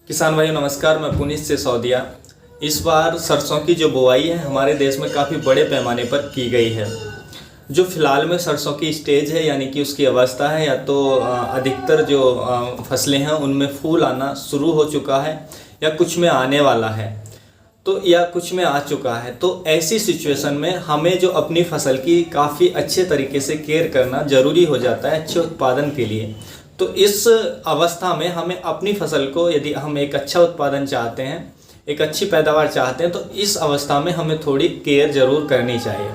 किसान भाई नमस्कार। मैं पुनीत से सौदिया। इस बार सरसों की जो बुआई है हमारे देश में काफ़ी बड़े पैमाने पर की गई है। जो फिलहाल में सरसों की स्टेज है यानी कि उसकी अवस्था है, या तो अधिकतर जो फसलें हैं उनमें फूल आना शुरू हो चुका है या कुछ में आने वाला है, तो या कुछ में आ चुका है। तो ऐसी सिचुएशन में हमें जो अपनी फसल की काफ़ी अच्छे तरीके से केयर करना ज़रूरी हो जाता है अच्छे उत्पादन के लिए। तो इस अवस्था में हमें अपनी फसल को, यदि हम एक अच्छा उत्पादन चाहते हैं, एक अच्छी पैदावार चाहते हैं, तो इस अवस्था में हमें थोड़ी केयर ज़रूर करनी चाहिए।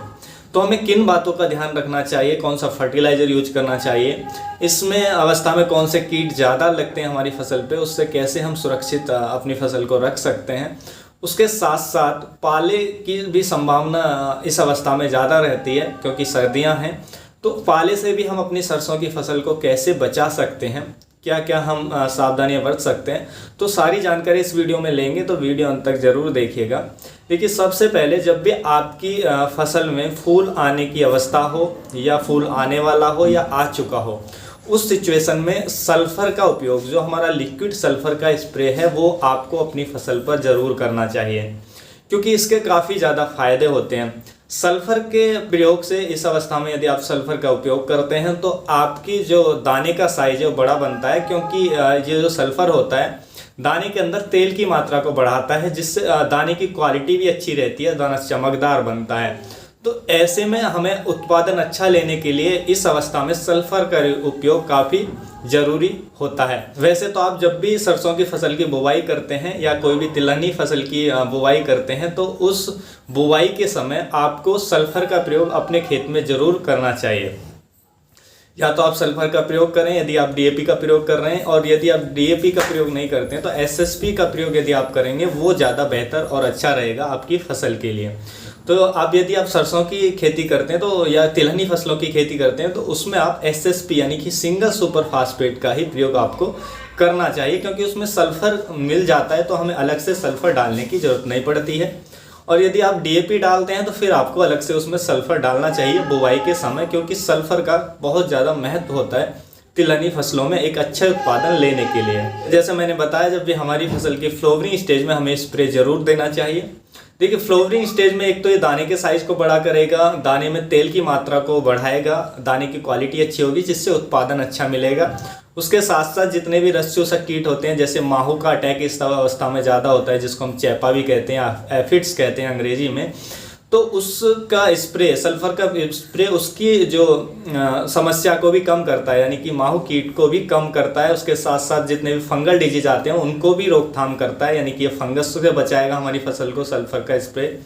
तो हमें किन बातों का ध्यान रखना चाहिए, कौन सा फर्टिलाइज़र यूज करना चाहिए, इसमें अवस्था में कौन से कीट ज़्यादा लगते हैं हमारी फसल पे, उससे कैसे हम सुरक्षित अपनी फसल को रख सकते हैं। उसके साथ साथ पाले की भी संभावना इस अवस्था में ज़्यादा रहती है क्योंकि सर्दियां हैं। तो पाले से भी हम अपनी सरसों की फसल को कैसे बचा सकते हैं, क्या क्या हम सावधानियां बरत सकते हैं, तो सारी जानकारी इस वीडियो में लेंगे। तो वीडियो अंत तक ज़रूर देखिएगा। देखिए, सबसे पहले जब भी आपकी फसल में फूल आने की अवस्था हो या फूल आने वाला हो या आ चुका हो, उस सिचुएशन में सल्फ़र का उपयोग, जो हमारा लिक्विड सल्फ़र का स्प्रे है, वो आपको अपनी फसल पर ज़रूर करना चाहिए क्योंकि इसके काफ़ी ज़्यादा फायदे होते हैं। सल्फ़र के प्रयोग से इस अवस्था में यदि आप सल्फ़र का उपयोग करते हैं तो आपकी जो दाने का साइज है वो बड़ा बनता है, क्योंकि ये जो सल्फ़र होता है दाने के अंदर तेल की मात्रा को बढ़ाता है, जिससे दाने की क्वालिटी भी अच्छी रहती है, दाना चमकदार बनता है। तो ऐसे में हमें उत्पादन अच्छा लेने के लिए इस अवस्था में सल्फ़र का उपयोग काफ़ी ज़रूरी होता है। वैसे तो आप जब भी सरसों की फसल की बुवाई करते हैं या कोई भी तिलहनी फसल की बुवाई करते हैं, तो उस बुवाई के समय आपको सल्फ़र का प्रयोग अपने खेत में ज़रूर करना चाहिए। या तो आप सल्फ़र का प्रयोग करें यदि आप डीएपी का प्रयोग कर रहे हैं, और यदि आप डीएपी का प्रयोग नहीं करते हैं तो एसएसपी का प्रयोग यदि आप करेंगे वो ज़्यादा बेहतर और अच्छा रहेगा आपकी फसल के लिए। तो आप यदि आप सरसों की खेती करते हैं तो या तिलहनी फसलों की खेती करते हैं तो उसमें आप एसएसपी यानी कि सिंगल सुपर फास्फेट का ही प्रयोग आपको करना चाहिए, क्योंकि उसमें सल्फ़र मिल जाता है तो हमें अलग से सल्फ़र डालने की ज़रूरत नहीं पड़ती है। और यदि आप डीएपी डालते हैं तो फिर आपको अलग से उसमें सल्फ़र डालना चाहिए बुवाई के समय, क्योंकि सल्फ़र का बहुत ज़्यादा महत्व होता है तिलहनी फसलों में एक अच्छा उत्पादन लेने के लिए। जैसे मैंने बताया, जब भी हमारी फसल की फ्लावरिंग स्टेज में हमें स्प्रे ज़रूर देना चाहिए। देखिए, फ्लावरिंग स्टेज में एक तो ये दाने के साइज़ को बड़ा करेगा, दाने में तेल की मात्रा को बढ़ाएगा, दाने की क्वालिटी अच्छी होगी जिससे उत्पादन अच्छा मिलेगा। उसके साथ साथ जितने भी रस चूसक कीट होते हैं, जैसे माहू का अटैक इस अवस्था में ज़्यादा होता है, जिसको हम चैपा भी कहते हैं, एफिड्स कहते हैं अंग्रेजी में, तो उसका स्प्रे, सल्फ़र का स्प्रे उसकी जो समस्या को भी कम करता है, यानी कि माहू कीट को भी कम करता है। उसके साथ साथ जितने भी फंगल डिजीज आते हैं उनको भी रोकथाम करता है, यानी कि ये फंगस से बचाएगा हमारी फसल को सल्फ़र का स्प्रे,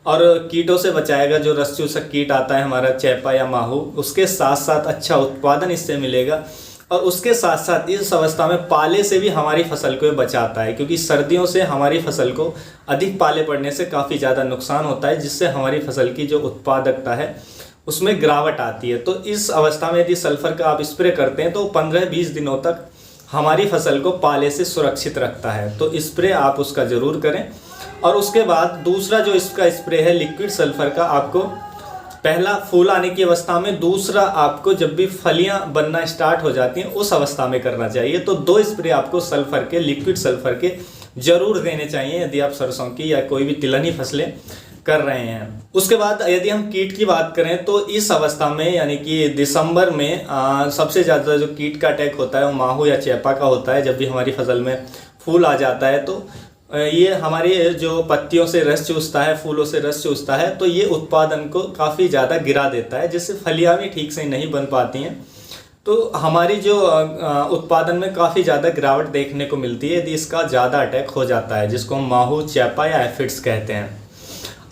और कीटों से बचाएगा, जो रस चूसक कीट आता है हमारा चैपा या माहू, उसके साथ साथ अच्छा उत्पादन इससे मिलेगा। और उसके साथ साथ इस अवस्था में पाले से भी हमारी फसल को बचाता है, क्योंकि सर्दियों से हमारी फसल को अधिक पाले पड़ने से काफ़ी ज़्यादा नुकसान होता है, जिससे हमारी फसल की जो उत्पादकता है उसमें गिरावट आती है। तो इस अवस्था में यदि सल्फ़र का आप स्प्रे करते हैं तो 15-20 दिनों तक हमारी फसल को पाले से सुरक्षित रखता है। तो स्प्रे आप उसका ज़रूर करें। और उसके बाद दूसरा जो इसका स्प्रे है लिक्विड सल्फ़र का, आपको पहला फूल आने की अवस्था में, दूसरा आपको जब भी फलियां बनना स्टार्ट हो जाती हैं उस अवस्था में करना चाहिए। तो 2 स्प्रे आपको सल्फ़र के, लिक्विड सल्फ़र के ज़रूर देने चाहिए यदि आप सरसों की या कोई भी तिलहनी फसलें कर रहे हैं। उसके बाद यदि हम कीट की बात करें तो इस अवस्था में, यानी कि दिसंबर में सबसे ज़्यादा जो कीट का अटैक होता है वो माहू या चैपा का होता है। जब भी हमारी फसल में फूल आ जाता है तो ये हमारी जो पत्तियों से रस चूसता है, फूलों से रस चूसता है, तो ये उत्पादन को काफ़ी ज़्यादा गिरा देता है, जिससे फलियां भी ठीक से नहीं बन पाती हैं। तो हमारी जो उत्पादन में काफ़ी ज़्यादा गिरावट देखने को मिलती है यदि इसका ज़्यादा अटैक हो जाता है, जिसको हम माहू, चैपा या एफिड्स कहते हैं।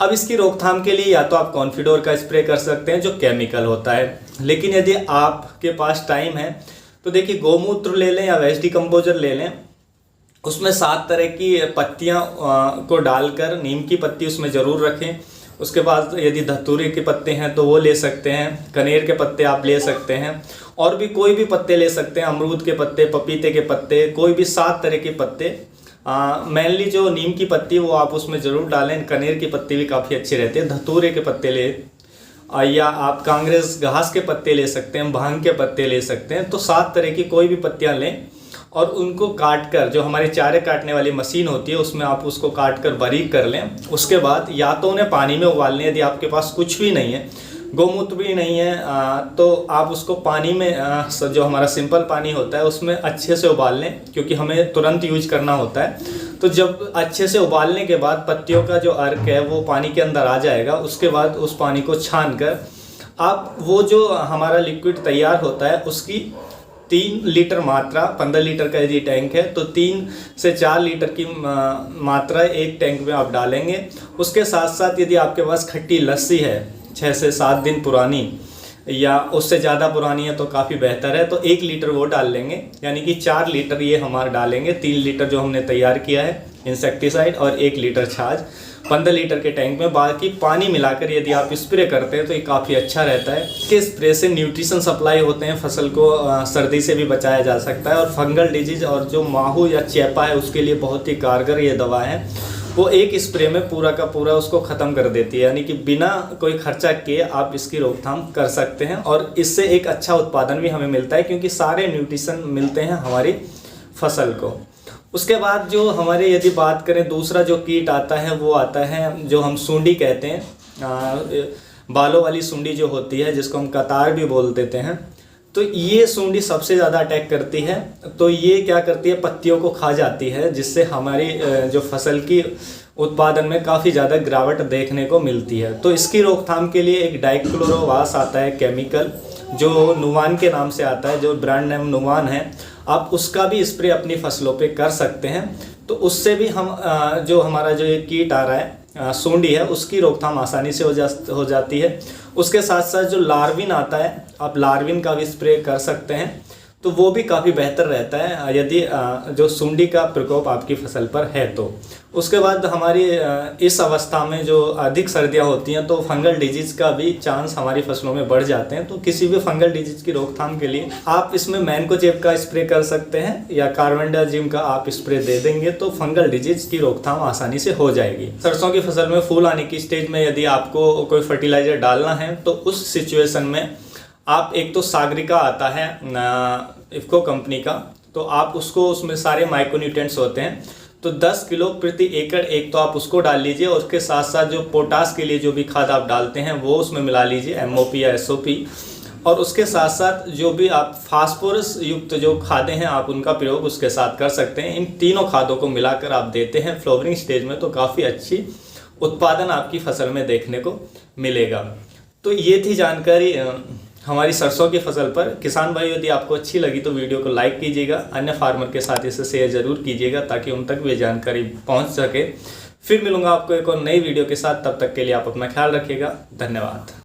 अब इसकी रोकथाम के लिए या तो आप कॉन्फिडोर का स्प्रे कर सकते हैं जो केमिकल होता है, लेकिन यदि आपके पास टाइम है तो देखिए गोमूत्र ले लें या वेस्ट डिकम्पोजर ले लें, उसमें 7 तरह की पत्तियां को डालकर, नीम की पत्ती उसमें ज़रूर रखें। उसके बाद यदि धतूरे के पत्ते हैं तो वो ले सकते हैं, कनेर के पत्ते आप ले सकते हैं, और भी कोई भी पत्ते ले सकते हैं, अमरूद के पत्ते, पपीते के पत्ते, कोई भी 7 तरह के पत्ते। मेनली जो नीम की पत्ती वो आप उसमें ज़रूर डालें, कनेर की पत्ती भी काफ़ी अच्छी रहती है, धतूरे के पत्ते ले, या आप कांग्रेस घास के पत्ते ले सकते हैं, भांग के पत्ते ले सकते हैं। तो 7 तरह की कोई भी पत्तियाँ लें और उनको काट कर, जो हमारे चारे काटने वाली मशीन होती है उसमें आप उसको काट कर बारीक कर लें। उसके बाद या तो उन्हें पानी में उबाल लें, यदि आपके पास कुछ भी नहीं है, गोमूत्र भी नहीं है, तो आप उसको पानी में जो हमारा सिंपल पानी होता है उसमें अच्छे से उबाल लें, क्योंकि हमें तुरंत यूज करना होता है। तो जब अच्छे से उबालने के बाद पत्तियों का जो अर्क है वो पानी के अंदर आ जाएगा। उसके बाद उस पानी को छान कर आप वो जो हमारा लिक्विड तैयार होता है उसकी 3 लीटर मात्रा, 15 लीटर का यदि टैंक है तो 3 से 4 लीटर की मात्रा एक टैंक में आप डालेंगे। उसके साथ साथ यदि आपके पास खट्टी लस्सी है 6 से 7 दिन पुरानी या उससे ज़्यादा पुरानी है तो काफ़ी बेहतर है, तो 1 लीटर वो डाल लेंगे, यानी कि 4 लीटर ये हमारा डालेंगे। 3 लीटर जो हमने तैयार किया है इंसेक्टिसाइड और 1 लीटर छाछ 15 लीटर के टैंक में, बाकी पानी मिलाकर यदि आप स्प्रे करते हैं तो ये काफ़ी अच्छा रहता है। इसके स्प्रे से न्यूट्रिशन सप्लाई होते हैं, फसल को सर्दी से भी बचाया जा सकता है और फंगल डिजीज और जो माहू या चेपा है उसके लिए बहुत ही कारगर ये दवा है। वो एक स्प्रे में पूरा का पूरा उसको ख़त्म कर देती है, यानी कि बिना कोई खर्चा किए आप इसकी रोकथाम कर सकते हैं और इससे एक अच्छा उत्पादन भी हमें मिलता है, क्योंकि सारे न्यूट्रिशन मिलते हैं हमारी फसल को। उसके बाद जो हमारे यदि बात करें दूसरा जो कीट आता है वो आता है जो हम सूंडी कहते हैं, बालों वाली सूंडी जो होती है जिसको हम कतार भी बोल देते हैं। तो ये सूंडी सबसे ज़्यादा अटैक करती है। तो ये क्या करती है, पत्तियों को खा जाती है, जिससे हमारी जो फसल की उत्पादन में काफ़ी ज़्यादा गिरावट देखने को मिलती है। तो इसकी रोकथाम के लिए एक डाइक्लोरोवास आता है केमिकल, जो नुवान के नाम से आता है, जो ब्रांड नेम नुवान है। आप उसका भी स्प्रे अपनी फसलों पे कर सकते हैं। तो उससे भी हम जो हमारा जो ये कीट आ रहा है सूंडी है उसकी रोकथाम आसानी से हो जाती है। उसके साथ साथ जो लार्विन आता है, आप लार्विन का भी स्प्रे कर सकते हैं, तो वो भी काफ़ी बेहतर रहता है यदि जो सूंडी का प्रकोप आपकी फसल पर है तो। उसके बाद हमारी इस अवस्था में जो अधिक सर्दियां होती हैं तो फंगल डिजीज़ का भी चांस हमारी फसलों में बढ़ जाते हैं। तो किसी भी फंगल डिजीज़ की रोकथाम के लिए आप इसमें मैनकोजेब का स्प्रे कर सकते हैं या कार्बेंडाजिम का आप स्प्रे दे देंगे तो फंगल डिजीज़ की रोकथाम आसानी से हो जाएगी। सरसों की फसल में फूल आने की स्टेज में यदि आपको कोई फर्टिलाइज़र डालना है तो उस सिचुएशन में आप एक तो सागरिका आता है इफ़को कंपनी का, तो आप उसको, उसमें सारे माइक्रोन्यूट्रिएंट्स होते हैं, तो 10 किलो प्रति एकड़ एक तो आप उसको डाल लीजिए। और उसके साथ साथ जो पोटास के लिए जो भी खाद आप डालते हैं वो उसमें मिला लीजिए, MOP या SOP। और उसके साथ साथ जो भी आप फास्फोरस युक्त जो खादें हैं आप उनका प्रयोग उसके साथ कर सकते हैं। इन तीनों खादों को मिलाकर आप देते हैं फ्लावरिंग स्टेज में तो काफ़ी अच्छी उत्पादन आपकी फसल में देखने को मिलेगा। तो ये थी जानकारी हमारी सरसों की फसल पर। किसान भाई यदि आपको अच्छी लगी तो वीडियो को लाइक कीजिएगा, अन्य फार्मर के साथ इसे शेयर जरूर कीजिएगा ताकि उन तक भी जानकारी पहुंच सके। फिर मिलूंगा आपको एक और नई वीडियो के साथ, तब तक के लिए आप अपना ख्याल रखिएगा। धन्यवाद।